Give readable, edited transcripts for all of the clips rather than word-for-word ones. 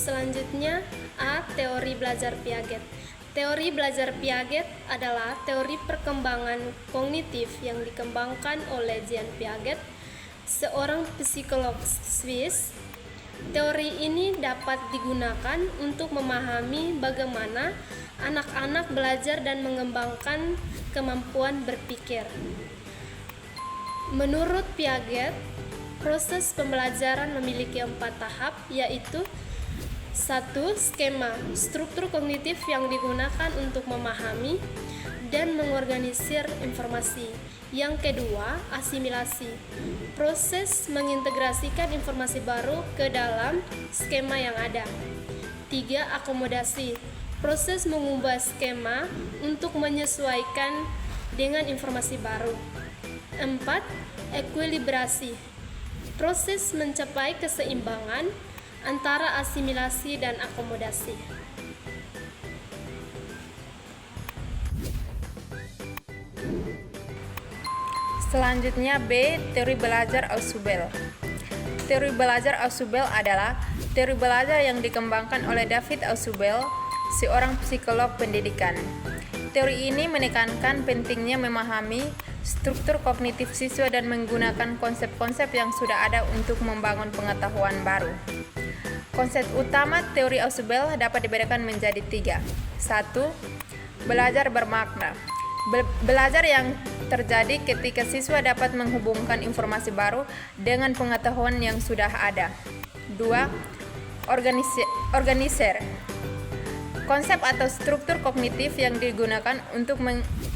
Selanjutnya A. Teori belajar Piaget. Teori belajar Piaget adalah teori perkembangan kognitif yang dikembangkan oleh Jean Piaget, seorang psikolog Swiss. Teori ini dapat digunakan untuk memahami bagaimana anak-anak belajar dan mengembangkan kemampuan berpikir. Menurut Piaget, proses pembelajaran memiliki 4 tahap, yaitu 1. Skema, struktur kognitif yang digunakan untuk memahami dan mengorganisir informasi. Yang kedua, asimilasi, proses mengintegrasikan informasi baru ke dalam skema yang ada. 3. Akomodasi, proses mengubah skema untuk menyesuaikan dengan informasi baru. 4. Ekuilibrasi, proses mencapai keseimbangan antara asimilasi dan akomodasi. Selanjutnya B. Teori belajar Ausubel. Teori belajar Ausubel adalah teori belajar yang dikembangkan oleh David Ausubel, seorang psikolog pendidikan. Teori ini menekankan pentingnya memahami struktur kognitif siswa dan menggunakan konsep-konsep yang sudah ada untuk membangun pengetahuan baru. Konsep utama teori Ausubel dapat dibedakan menjadi 3. 1. Belajar bermakna. Belajar yang terjadi ketika siswa dapat menghubungkan informasi baru dengan pengetahuan yang sudah ada. 2. Organiser. Konsep atau struktur kognitif yang digunakan untuk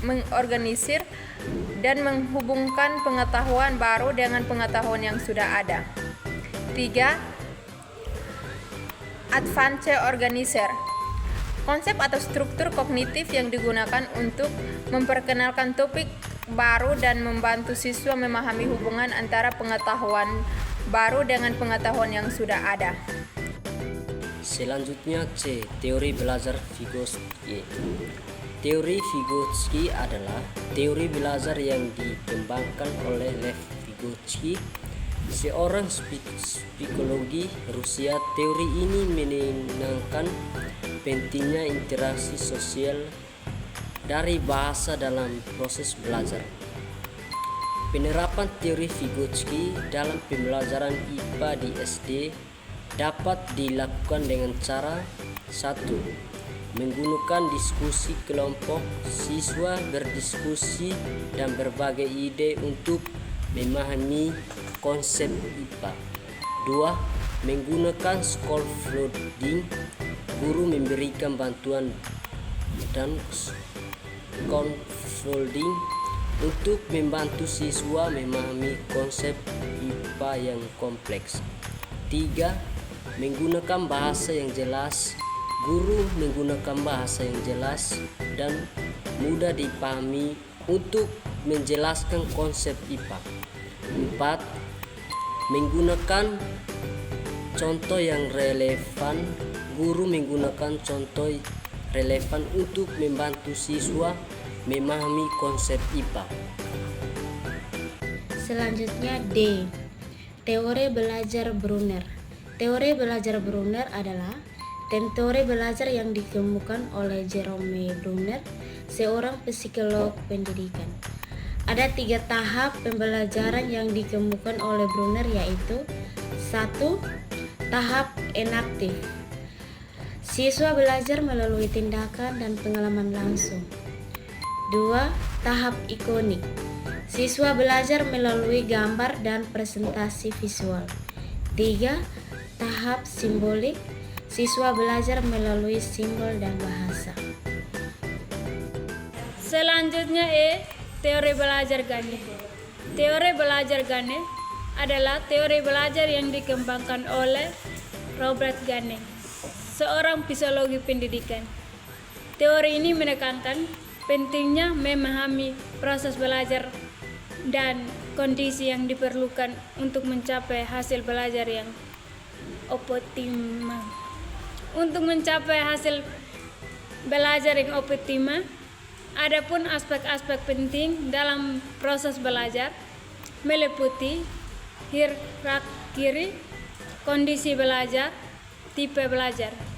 mengorganisir dan menghubungkan pengetahuan baru dengan pengetahuan yang sudah ada. 3. Advanced Organizer. Konsep atau struktur kognitif yang digunakan untuk memperkenalkan topik baru dan membantu siswa memahami hubungan antara pengetahuan baru dengan pengetahuan yang sudah ada. Selanjutnya C. Teori belajar Vygotsky. Teori Vygotsky adalah teori belajar yang dikembangkan oleh Lev Vygotsky, seorang psikologi Rusia. Teori ini menenangkan pentingnya interaksi sosial dari bahasa dalam proses belajar. Penerapan teori Vygotsky dalam pembelajaran IPA di SD dapat dilakukan dengan cara 1. Menggunakan diskusi kelompok. Siswa berdiskusi dan berbagai ide untuk memahami konsep IPA. 2. Menggunakan scaffolding. Guru memberikan bantuan dan scaffolding untuk membantu siswa memahami konsep IPA yang kompleks. 3. Menggunakan bahasa yang jelas. Guru menggunakan bahasa yang jelas dan mudah dipahami untuk menjelaskan konsep IPA. 4. Menggunakan contoh yang relevan. Guru menggunakan contoh relevan untuk membantu siswa memahami konsep IPA. Selanjutnya D. Teori belajar Brunner. Teori belajar Brunner adalah teori belajar yang dikemukakan oleh Jerome Brunner, seorang psikolog pendidikan. Ada 3 tahap pembelajaran yang dikemukakan oleh Brunner, yaitu 1. Tahap enaktif. Siswa belajar melalui tindakan dan pengalaman langsung. 2. Tahap ikonik. Siswa belajar melalui gambar dan presentasi visual. 3. Tahap simbolik. Siswa belajar melalui simbol dan bahasa. Selanjutnya E. Teori belajar Gane. Teori belajar Gane adalah teori belajar yang dikembangkan oleh Robert Gane, seorang psikologi pendidikan. Teori ini menekankan pentingnya memahami proses belajar dan kondisi yang diperlukan untuk mencapai hasil belajar yang optimal. Untuk mencapai hasil belajar yang optimal, adapun aspek-aspek penting dalam proses belajar meliputi hierarki kondisi belajar, tipe belajar.